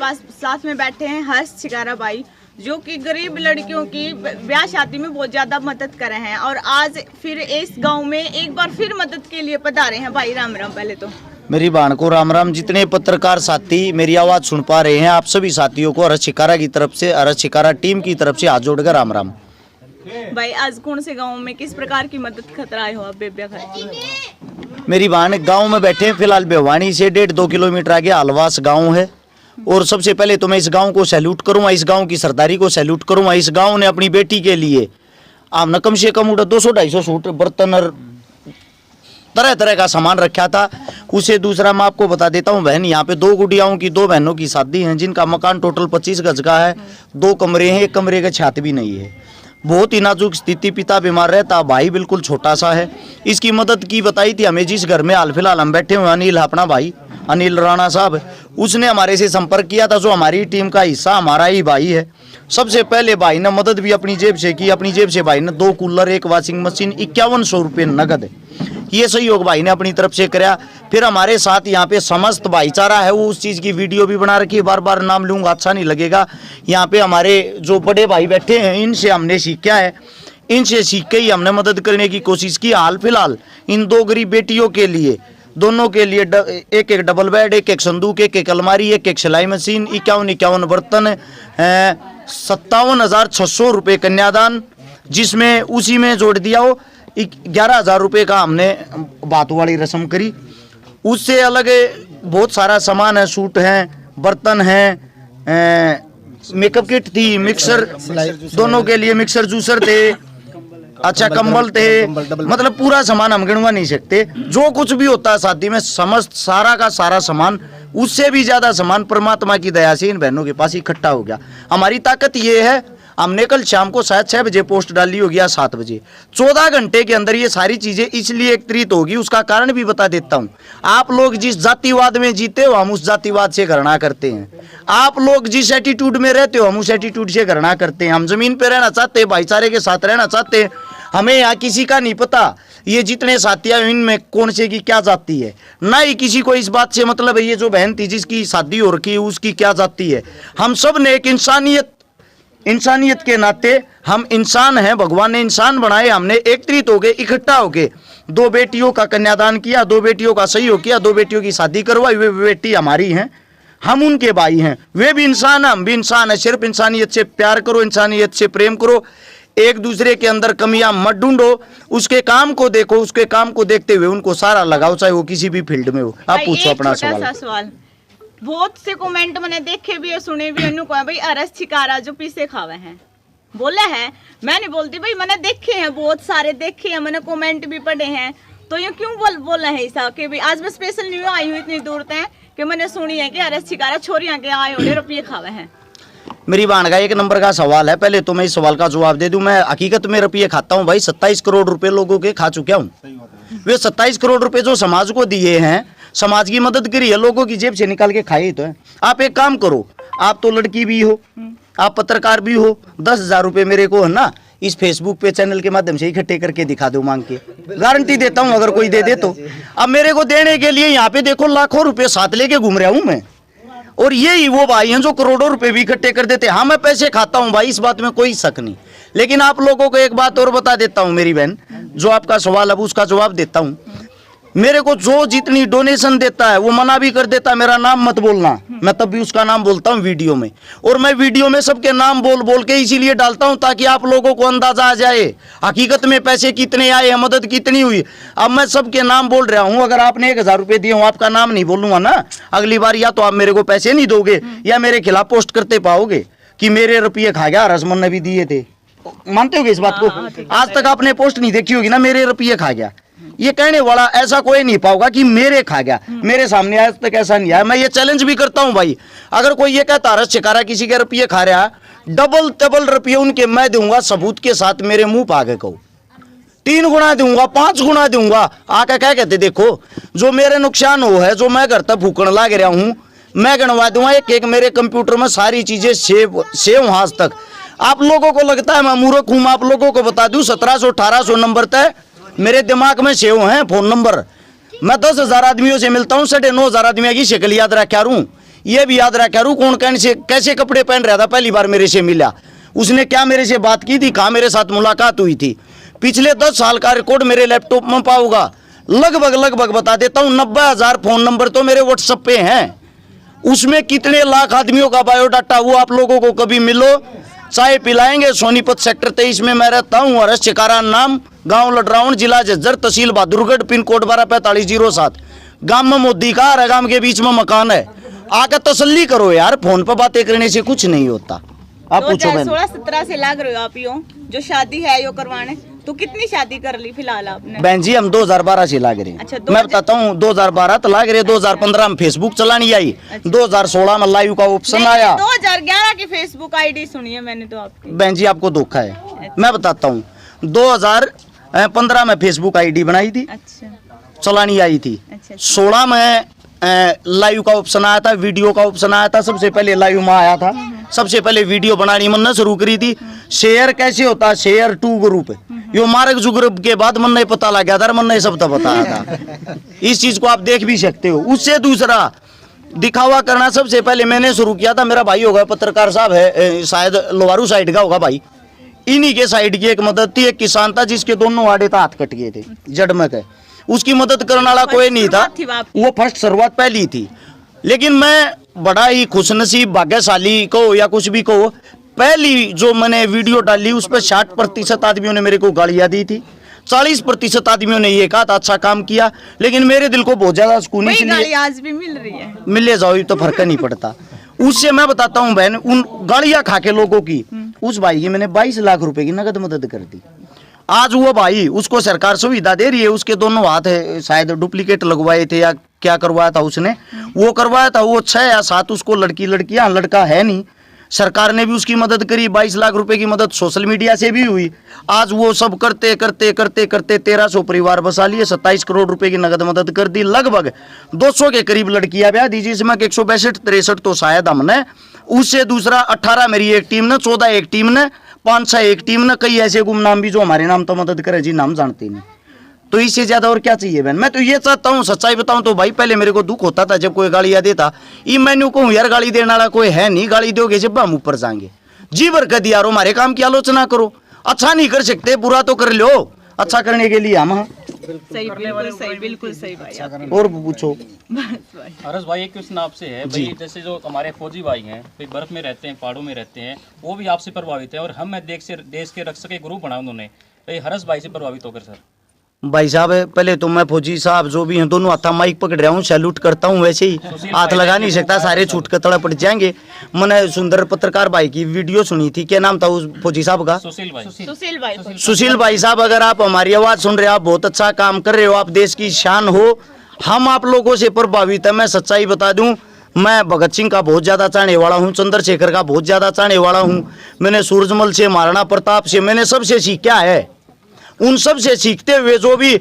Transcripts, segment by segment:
पास साथ में बैठे हैं हर्ष छिकारा भाई, जो कि गरीब लड़कियों की ब्याह शादी में बहुत ज्यादा मदद करे हैं और आज फिर इस गांव में एक बार फिर मदद के लिए पधारे हैं। भाई राम राम। पहले तो मेरी बहन को राम राम। जितने पत्रकार साथी मेरी आवाज सुन पा रहे हैं, आप सभी साथियों को हर्ष छिकारा की तरफ से, हर्ष छिकारा टीम की तरफ से हाथ जोड़कर राम राम। भाई आज कौन से गांव में किस प्रकार की मदद खतराए हो आप बेबिया खाती? मेरी बहन गांव में बैठे हैं फिलहाल। बेवानी से 1.5-2 किलोमीटर आगे आलवास गांव है और सबसे पहले तो मैं इस गांव को सैल्यूट करूंगा, इस गांव की सरदारी को सैल्यूट करूंगा। इस गांव ने अपनी बेटी के लिए आमना कम से कम 200-250 सूट, बर्तन और तरह तरह का सामान रखा था। उसे दूसरा मैं आपको बता देता हूँ बहन, यहाँ पे 2 गुड़ियाओं की 2 बहनों की शादी है, जिनका मकान टोटल 25 गज का है। 2 कमरे हैं, 1 कमरे का छत भी नहीं है। बहुत ही नाजुक स्थिति, पिता बीमार रहता, भाई बिल्कुल छोटा सा है। इसकी मदद की बताई थी हमें जिस घर में हाल फिलहाल हम बैठे हुए, अनिल अपना भाई अनिल राणा साहब, उसने हमारे से संपर्क किया था। जो हमारी टीम का हिस्सा हमारा ही भाई है। सबसे पहले भाई ने मदद भी अपनी जेब से की। अपनी जेब से भाई ने 2 कूलर, 1 वॉशिंग मशीन, 5100 रुपये नगद ये सहयोग भाई ने अपनी तरफ से कराया। फिर हमारे साथ यहाँ पे समस्त भाईचारा है, वो उस चीज़ की वीडियो भी बना रखी है। बार बार नाम लूँगा अच्छा नहीं लगेगा। यहाँ पे हमारे जो बड़े भाई बैठे हैं, इनसे हमने सीखा है, इनसे सीख के ही हमने मदद करने की कोशिश की। हाल फिलहाल इन 2 गरीब बेटियों के लिए, दोनों के लिए 1-1 डबल बेड, 1-1 संदूक, 1-1 अलमारी, 1-1 सिलाई मशीन, 51-51 बर्तन, 57,600 रुपये कन्यादान, जिसमें उसी में जोड़ दिया हो 11,000 रुपये का हमने बात वाली रस्म करी। उससे अलग बहुत सारा सामान है, सूट हैं, बर्तन हैं, मेकअप किट थी, मिक्सर, दोनों के लिए मिक्सर जूसर थे, अच्छा कंबल थे, मतलब पूरा सामान हम गिनवा नहीं सकते। जो कुछ भी होता है शादी में, समस्त सारा का सारा सामान, उससे भी ज्यादा सामान परमात्मा की दया से इन बहनों के पास इकट्ठा हो गया। हमारी ताकत ये है, हमने कल शाम को शायद 6 बजे पोस्ट डाली होगी या 7 बजे, 14 घंटे के अंदर ये सारी चीजें इसलिए एकत्रित होगी। उसका कारण भी बता देता हूँ। आप लोग जिस जातिवाद में जीते हो, हम उस जातिवाद से घृणा करते हैं। आप लोग जिस एटीट्यूड में रहते हो, हम उस एटीट्यूड से घृणा करते हैं। हम जमीन पे रहना चाहते हैं, भाईचारे के साथ रहना चाहते हैं। हमें यहाँ किसी का नहीं पता ये जितने साथी हैं इनमें कौन से की क्या जाति है, ना ही किसी को इस बात से मतलब है ये जो बहन थी जिसकी शादी हो रखी है उसकी क्या जाति है। हम सब ने एक इंसानियत के नाते हम इंसान हैं, भगवान ने इंसान बनाए। हमने एकत्रित हो गए, इकट्ठा हो गए, 2 बेटियों का कन्यादान किया, 2 बेटियों का सहयोग किया, 2 बेटियों की शादी करवाई। वे बेटी हमारी हैं, हम उनके भाई हैं। वे भी इंसान हैं, हम भी इंसान हैं। सिर्फ इंसानियत से प्यार करो, इंसानियत से प्रेम करो, एक दूसरे के अंदर कमियां मत ढूंढो, उसके काम को देखो, उसके काम को देखते हुए उनको सारा लगाओ, चाहे वो किसी भी फील्ड में हो। आप पूछो अपना सवाल। बहुत से कमेंट मैंने देखे भी और सुने भी, भाई हर्ष छिकारा जो पीसे खावे हैं बोले हैं। मैं नहीं बोलती भाई, मैंने देखे हैं, बहुत सारे देखे हैं, मैंने कमेंट भी पढ़े हैं। तो ये क्यों बोला है ऐसा कि भाई आज मैं स्पेशल न्यूज आई हूँ इतनी दूर तक कि मैंने सुनी है कि हर्ष छिकारा छोरियां के आए होने रुपये खावे हैं। मेरी बहन का 1 नंबर का सवाल है। पहले तो मैं इस सवाल का जवाब दे दूं। मैं हकीकत में रुपये खाता हूं भाई, 27 करोड़ रुपए लोगों के खा चुका हूं। वे 27 करोड़ रुपए जो समाज को दिए हैं, समाज की मदद करी है, लोगों की जेब से निकाल के खाए ही तो है। आप एक काम करो, आप तो लड़की भी हो, आप पत्रकार भी हो, 10,000 रुपये मेरे को है ना इस फेसबुक पे चैनल के माध्यम से इकट्ठे करके दिखा दो मांग के, गारंटी देता हूँ अगर कोई दे दे तो। अब मेरे को देने के लिए यहाँ पे देखो लाखों रुपए साथ लेके घूम रहा हूँ मैं, और ये ही वो भाई हैं जो करोड़ों रुपए भी इकट्ठे कर देते हैं। हाँ मैं पैसे खाता हूँ भाई, इस बात में कोई शक नहीं। लेकिन आप लोगों को एक बात और बता देता हूँ मेरी बहन, जो आपका सवाल अब उसका जवाब देता हूँ। मेरे को जो जितनी डोनेशन देता है वो मना भी कर देता है, मेरा नाम मत बोलना, मैं तब भी उसका नाम बोलता हूँ वीडियो में। और मैं वीडियो में सबके नाम बोल बोल के इसीलिए डालता हूँ ताकि आप लोगों को अंदाजा आ जाए हकीकत में पैसे कितने आए हैं, मदद कितनी हुई। अब मैं सबके नाम बोल रहा हूँ, अगर आपने 1,000 रुपये दिए हूँ, आपका नाम नहीं बोलूंगा ना अगली बार, या तो आप मेरे को पैसे नहीं दोगे या मेरे खिलाफ पोस्ट करते पाओगे कि मेरे रुपये खा गया, रसमन ने भी दिए थे। मानते होगे इस बात को? आज तक आपने पोस्ट नहीं देखी होगी ना, मेरे रुपये खा गया। ये कहने वाला ऐसा कोई नहीं पाओगा कि मेरे खा गया, मेरे सामने आज तक ऐसा नहीं आया। मैं ये चैलेंज भी करता हूं भाई, अगर कोई ये कहता हर्ष छिकारा किसी के रुपये खा रहा, डबल रुपये उनके मैं दूंगा सबूत के साथ, मेरे मुंह पे आगे कहो 3 गुना दूंगा, 5 गुना दूंगा। आके क्या कहते देखो जो मेरे नुकसान हो है, जो मैं घर तक भूखण लाग रहा हूँ, मैं गणवा दूंगा एक मेरे कंप्यूटर में सारी चीजें सेव आज तक। आप लोगों को लगता है मैं मूर्ख हूं, आप लोगों को बता दूं 1700-1800 नंबर तक मेरे दिमाग में सेव हैं फोन नंबर। मैं 10,000 आदमियों से मिलता हूँ, 9,500 आदमियों की शक्ल याद रखा हूँ। ये भी याद रखा रू कौन कैसे कपड़े पहन रहा था पहली बार मेरे से मिला, उसने क्या मेरे से बात की थी, कहाँ मेरे साथ मुलाकात हुई थी। पिछले 10 साल का रिकॉर्ड मेरे लैपटॉप में पाऊंगा, लगभग बता देता हूँ 90,000 फोन नंबर तो मेरे व्हाट्सएप पे हैं। उसमें कितने लाख आदमियों का बायोडाटा, वो आप लोगों को कभी मिलो, चाय पिलाएंगे। सोनीपत सेक्टर 23 में मैं रहता हूँ, हरस चिकारा नाम, गांव लडराउन, जिला झज्जर, तहसील बहादुरगढ़, पिन कोड 124507। गांव में मोदी का हर गांव के बीच में मकान है, आकर तसल्ली करो यार, फोन पर बातें करने से कुछ नहीं होता। आप पूछो बहन। 2016-17 से लाग रहे हो आप यो जो शादी है यो करवाने, तो कितनी शादी कर ली फिलहाल आपने? बहन जी हम 2012 से लाग रहे हैं। अच्छा, मैं बताता हूँ 2012 तो लाग रहे, 2015 में फेसबुक चलानी आई, 2016 में लाइव का ऑप्शन आया। 2011 की फेसबुक आईडी सुनी है मैंने तो आपकी। बहन जी आपको धोखा है, मैं बताता हूँ 2015 में फेसबुक आईडी बनाई थी, अच्छा चलानी आई थी। अच्छा 16 में लाइव का ऑप्शन आया था, वीडियो का ऑप्शन आया था, सबसे पहले लाइव में आया था, सबसे पहले वीडियो बनानी मन ने शुरू करी थी। शेयर कैसे होता है, शेयर टू ग्रुप, यो मार्क जुगरुप के बाद मन नहीं पता लग गया था, मन ने सब तो बताया था। इस चीज को आप देख भी सकते हो। उससे दूसरा दिखावा करना सबसे पहले मैंने शुरू किया था, मेरा भाई होगा पत्रकार साहब है, शायद लोवारू साइड का होगा भाई, इन्हीं के साइड की एक मदद थी। एक किसान था जिसके दोनों आड़े था हाथ कट गए थे जड़ में के, उसकी मदद करने वाला कोई नहीं था, वो फर्स्ट शुरुआत पहली थी। लेकिन मैं बड़ा ही खुशनसीब भाग्यशाली को या कुछ भी को, पहली जो मैंने वीडियो डाली उस पर 60% आदमियों ने मेरे को गालियां दी थी, 40% आदमियों ने ये कहा था अच्छा काम किया, लेकिन मेरे दिल को बहुत ज्यादा सुकून, इसलिए आज भी मिल रही है, मिले जाओ तो फर्क नहीं पड़ता। उससे मैं बताता हूँ बहन, उन गालियां खा के लोगों की, उस भाई की मैंने 22 लाख रुपए की नगद मदद कर दी। आज वो भाई, उसको सरकार सुविधा दे रही है, उसके दोनों हाथ है, शायद डुप्लीकेट लगवाए थे या क्या करवाया था उसने, वो करवाया था, वो 6 या 7 उसको लड़कियां, लड़का है नहीं। सरकार ने भी उसकी मदद करी, 22 लाख रुपए की मदद सोशल मीडिया से भी हुई। आज वो सब करते करते करते करते 1300 परिवार बसा लिए, 27 करोड़ रुपए की नगद मदद कर दी, लगभग 200 के करीब लड़कियां ब्याह दी, जिसमें 162-63 तो शायद हमने, उससे दूसरा 18 मेरी एक टीम ने, 14 एक टीम ने, 5-6 एक टीम ने, कई ऐसे गुमनाम भी जो हमारे नाम तो मदद करे जी, नाम जानते नहीं। तो इससे ज्यादा और क्या चाहिए बहन? मैं तो ये चाहता हूँ, सच्चाई बताऊं तो भाई, पहले मेरे को दुख होता था जब कोई गालियां देता, ये मैंने कहूँ यार गाली देने वाला कोई है नहीं, गाली दोगे जब हम ऊपर जाएंगे, जी भर कर दिया, हमारे काम की आलोचना करो, अच्छा नहीं कर सकते बुरा तो कर लो, अच्छा करने के लिए हम। सही, बिल्कुल सही भाई। और पूछो हरस भाई, एक क्वेश्चन आपसे है भाई, जैसे जो हमारे फौजी भाई हैं भाई, बर्फ में रहते हैं, पहाड़ों में रहते हैं, वो भी आपसे प्रभावित है, और हम देश के रक्षक के ग्रुप बना उन्होंने, भाई हरस भाई से प्रभावित होकर सर। भाई साहब पहले तो मैं फौजी साहब जो भी हैं दोनों हाथा माइक पकड़ रहा हूँ, सैल्यूट करता हूँ, वैसे ही हाथ लगा नहीं सकता, सारे छूट के तड़ा पड़ जाएंगे। मैंने सुंदर पत्रकार भाई की वीडियो सुनी थी, क्या नाम था उस फौजी साहब का? सुशील भाई साहब, अगर आप हमारी आवाज सुन रहे हो, आप बहुत अच्छा काम कर रहे हो, आप देश की शान हो, हम आप लोगों से प्रभावित है। मैं सच्चाई बता दूं, मैं भगत सिंह का बहुत ज्यादा चाहने वाला हूँ, चंद्रशेखर का बहुत ज्यादा चाहने वाला हूँ, मैंने सूरजमल से, महाराणा प्रताप से, मैंने सबसे सीखा है। उन सब से सीखते हुए जो भी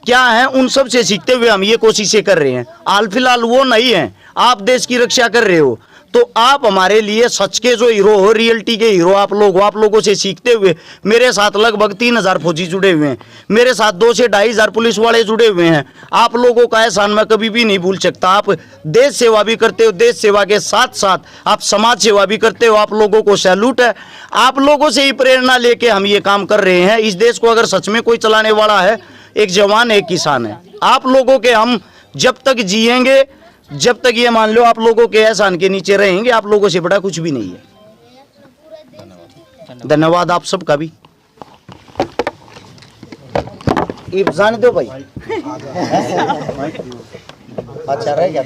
क्या है, उन सब से सीखते हुए हम ये कोशिशें कर रहे हैं। हाल फिलहाल वो नहीं है, आप देश की रक्षा कर रहे हो, तो आप हमारे लिए सच के जो हीरो हो, रियलिटी के हीरो आप लोग हो। आप लोगों से सीखते हुए मेरे साथ लगभग 3000 फौजी जुड़े हुए हैं, मेरे साथ 2 से 2500 पुलिस वाले जुड़े हुए हैं। आप लोगों का एहसान मैं कभी भी नहीं भूल सकता। आप देश सेवा भी करते हो, देश सेवा के साथ साथ आप समाज सेवा भी करते हो, आप लोगों को सैल्यूट है। आप लोगों से ही प्रेरणा लेके हम ये काम कर रहे हैं। इस देश को अगर सच में कोई चलाने वाला है, एक जवान एक किसान है। आप लोगों के हम जब तक जिएंगे, जब तक ये मान लो आप लोगों के एहसान के नीचे रहेंगे, आप लोगों से बड़ा कुछ भी नहीं है। धन्यवाद आप सबका भी। जान दो भाई। अच्छा रह गया।